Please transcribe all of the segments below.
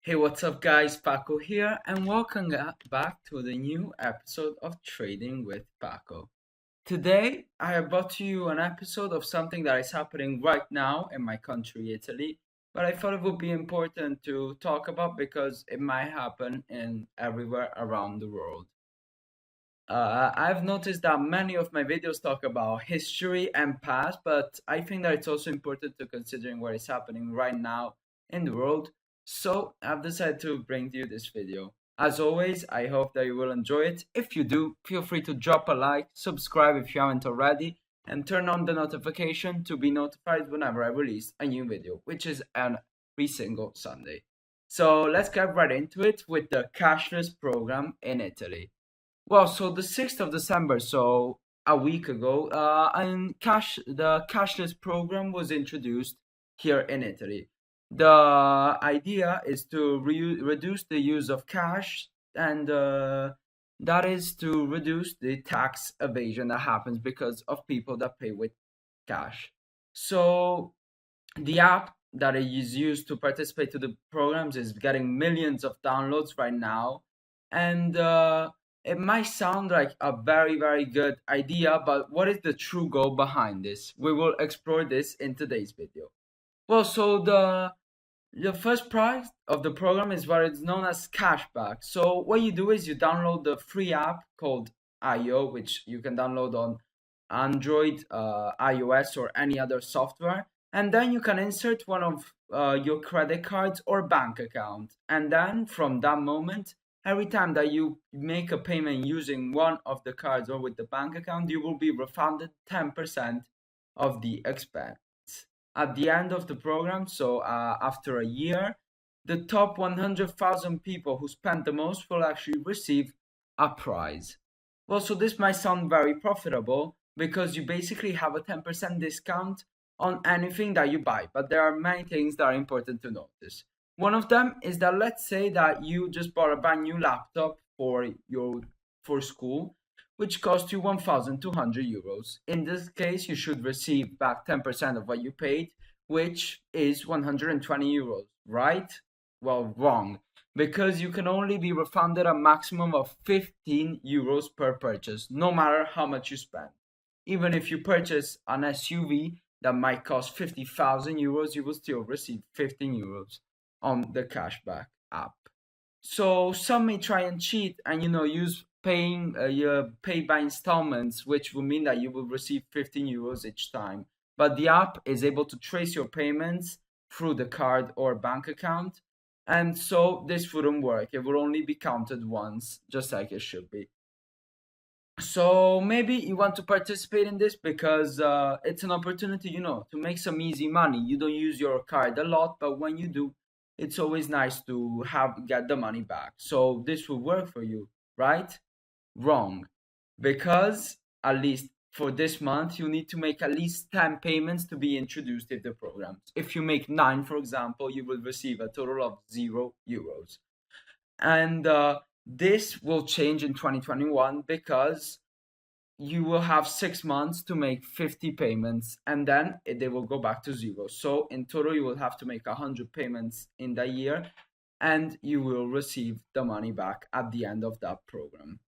Hey, what's up, guys? Paco here, and welcome back to the new episode of Trading with Paco. Today, I have brought to you an episode of something that is happening right now in my country, Italy, but I thought it would be important to talk about because it might happen in everywhere around the world. I've noticed that many of my videos talk about history and past, but I think that it's also important to considering what is happening right now in the world. So I've decided to bring to you this video. As always, I hope that you will enjoy it. If you do, feel free to drop a like, subscribe if you haven't already, and turn on the notification to be notified whenever I release a new video, which is every single Sunday. So let's get right into it with the cashless program in Italy. Well, so the 6th of December, so a week ago, the cashless program was introduced here in Italy. The idea is to reduce the use of cash, and that is to reduce the tax evasion that happens because of people that pay with cash. So the app that is used to participate to the programs is getting millions of downloads right now, and it might sound like a very, very good idea, but what is the true goal behind this? We will explore this in today's video. Well, so the first prize of the program is what is known as cashback. So what you do is you download the free app called IO, which you can download on Android, iOS, or any other software, and then you can insert one of your credit cards or bank account, and then from that moment, every time that you make a payment using one of the cards or with the bank account, you will be refunded 10% of the expense. At the end of the program, so after a year, the top 100,000 people who spent the most will actually receive a prize. Well, so this might sound very profitable because you basically have a 10% discount on anything that you buy, but there are many things that are important to notice. One of them is that let's say that you just bought a brand new laptop for school, which cost you 1,200 euros. In this case, you should receive back 10% of what you paid, which is 120 euros, right? Well, wrong, because you can only be refunded a maximum of 15 euros per purchase, no matter how much you spend. Even if you purchase an SUV that might cost 50,000 euros, you will still receive 15 euros on the cashback app. So some may try and cheat and use paying your pay by installments, which will mean that you will receive 15 euros each time. But the app is able to trace your payments through the card or bank account, and so this wouldn't work. It will only be counted once, just like it should be. So maybe you want to participate in this because it's an opportunity, to make some easy money. You don't use your card a lot, but when you do, it's always nice to get the money back. So this will work for you, right? Wrong, because at least for this month you need to make at least 10 payments to be introduced in the programs. If you make 9, for example, you will receive a total of 0 euros. And this will change in 2021 because you will have 6 months to make 50 payments, and then they will go back to zero. So in total, you will have to make 100 payments in the year, and you will receive the money back at the end of that program.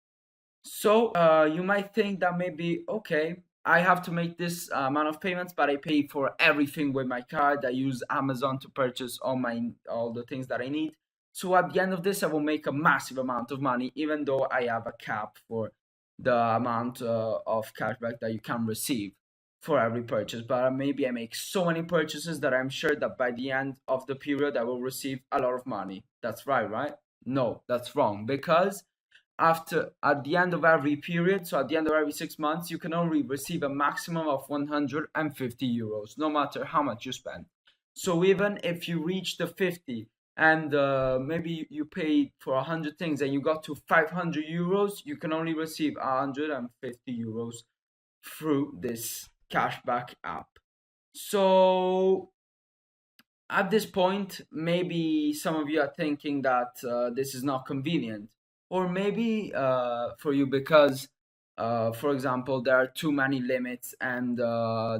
So you might think that maybe, okay, I have to make this amount of payments, but I pay for everything with my card. I use Amazon to purchase all the things that I need. So at the end of this, I will make a massive amount of money, even though I have a cap for the amount of cashback that you can receive for every purchase. But maybe I make so many purchases that I'm sure that by the end of the period, I will receive a lot of money. That's right, right? No, that's wrong, because at the end of every period, so at the end of every 6 months, you can only receive a maximum of 150 euros, no matter how much you spend. So even if you reach the 50 and maybe you paid for 100 things and you got to 500 euros, you can only receive 150 euros through this cashback app. So at this point, maybe some of you are thinking that this is not convenient, or maybe for you because, for example, there are too many limits and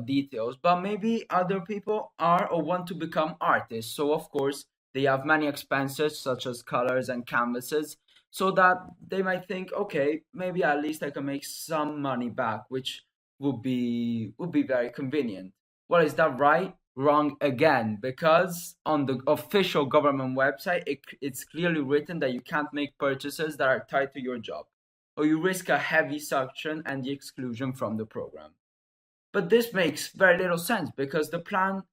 details. But maybe other people are or want to become artists. So of course, they have many expenses such as colors and canvases, so that they might think, okay, maybe at least I can make some money back, which would be very convenient. Well, is that right? Wrong again, because on the official government website, it's clearly written that you can't make purchases that are tied to your job, or you risk a heavy sanction and the exclusion from the program. But this makes very little sense because the plan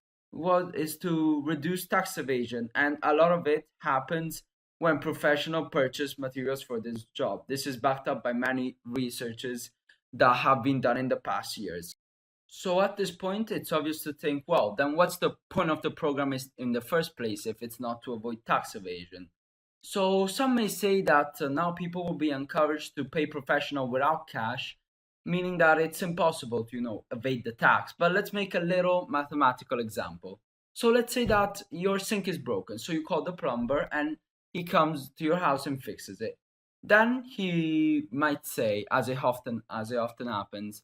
is to reduce tax evasion, and a lot of it happens when professional purchase materials for this job. This is backed up by many researches that have been done in the past years. So at this point, it's obvious to think, well, then what's the point of the program is in the first place if it's not to avoid tax evasion? So some may say that now people will be encouraged to pay professional without cash, meaning that it's impossible to, evade the tax. But let's make a little mathematical example. So let's say that your sink is broken. So you call the plumber and he comes to your house and fixes it. Then he might say, as it often happens,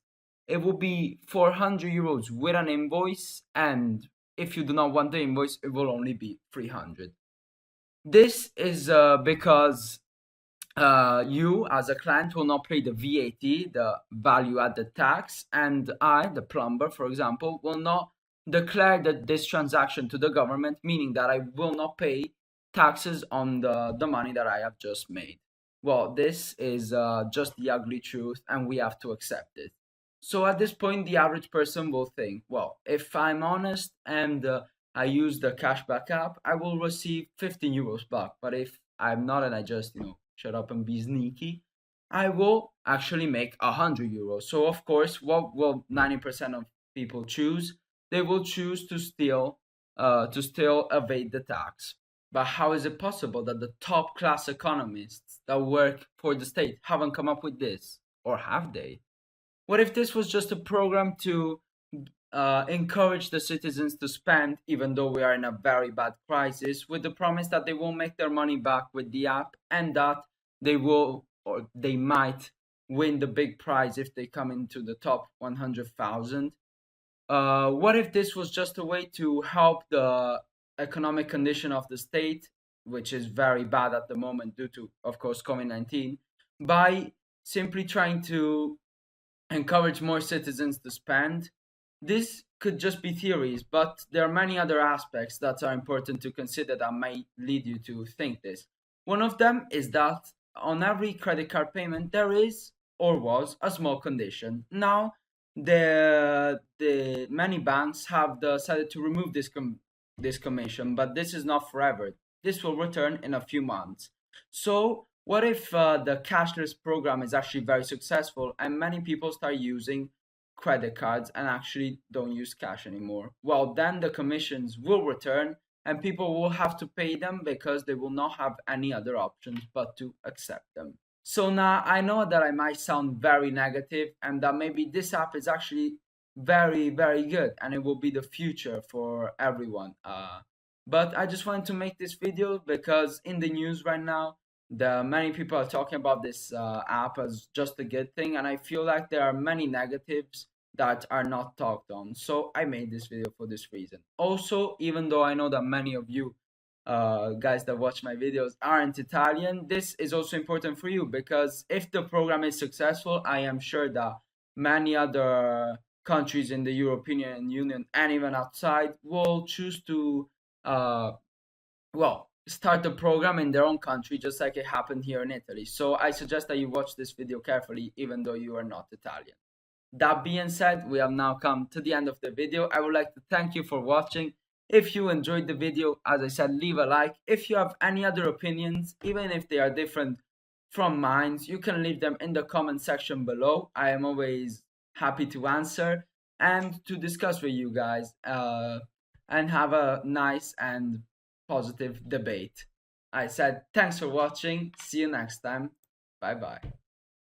it will be 400 euros with an invoice, and if you do not want the invoice, it will only be 300. This is because you, as a client, will not pay the VAT, the value added tax, and I, the plumber, for example, will not declare this transaction to the government, meaning that I will not pay taxes on the money that I have just made. Well, this is just the ugly truth, and we have to accept it. So at this point, the average person will think, well, if I'm honest and I use the cashback app, I will receive 15 euros back. But if I'm not and I just, shut up and be sneaky, I will actually make 100 euros. So of course, what will 90% of people choose? They will choose to still evade the tax. But how is it possible that the top class economists that work for the state haven't come up with this? Or have they? What if this was just a program to encourage the citizens to spend, even though we are in a very bad crisis, with the promise that they will make their money back with the app and that they will or they might win the big prize if they come into the top 100,000? What if this was just a way to help the economic condition of the state, which is very bad at the moment due to, of course, COVID-19, by simply trying to encourage more citizens to spend? This could just be theories, but there are many other aspects that are important to consider that might lead you to think this. One of them is that on every credit card payment there is or was a small condition. Now the many banks have decided to remove this commission, but this is not forever. This will return in a few months. So what if the cashless program is actually very successful and many people start using credit cards and actually don't use cash anymore? Well, then the commissions will return and people will have to pay them because they will not have any other options but to accept them. So now I know that I might sound very negative and that maybe this app is actually very, very good and it will be the future for everyone. But I just wanted to make this video because in the news right now, many people are talking about this app as just a good thing, and I feel like there are many negatives that are not talked on. So I made this video for this reason. Also, even though I know that many of you guys that watch my videos aren't Italian, this is also important for you because if the program is successful, I am sure that many other countries in the European Union and even outside will choose to start the program in their own country, just like it happened here in Italy. So I suggest that you watch this video carefully, even though you are not Italian. That being said, we have now come to the end of the video. I would like to thank you for watching. If you enjoyed the video, as I said, leave a like. If you have any other opinions, even if they are different from mine, you can leave them in the comment section below. I am always happy to answer and to discuss with you guys and have a nice and positive debate. I said thanks for watching. See you next time. Bye bye.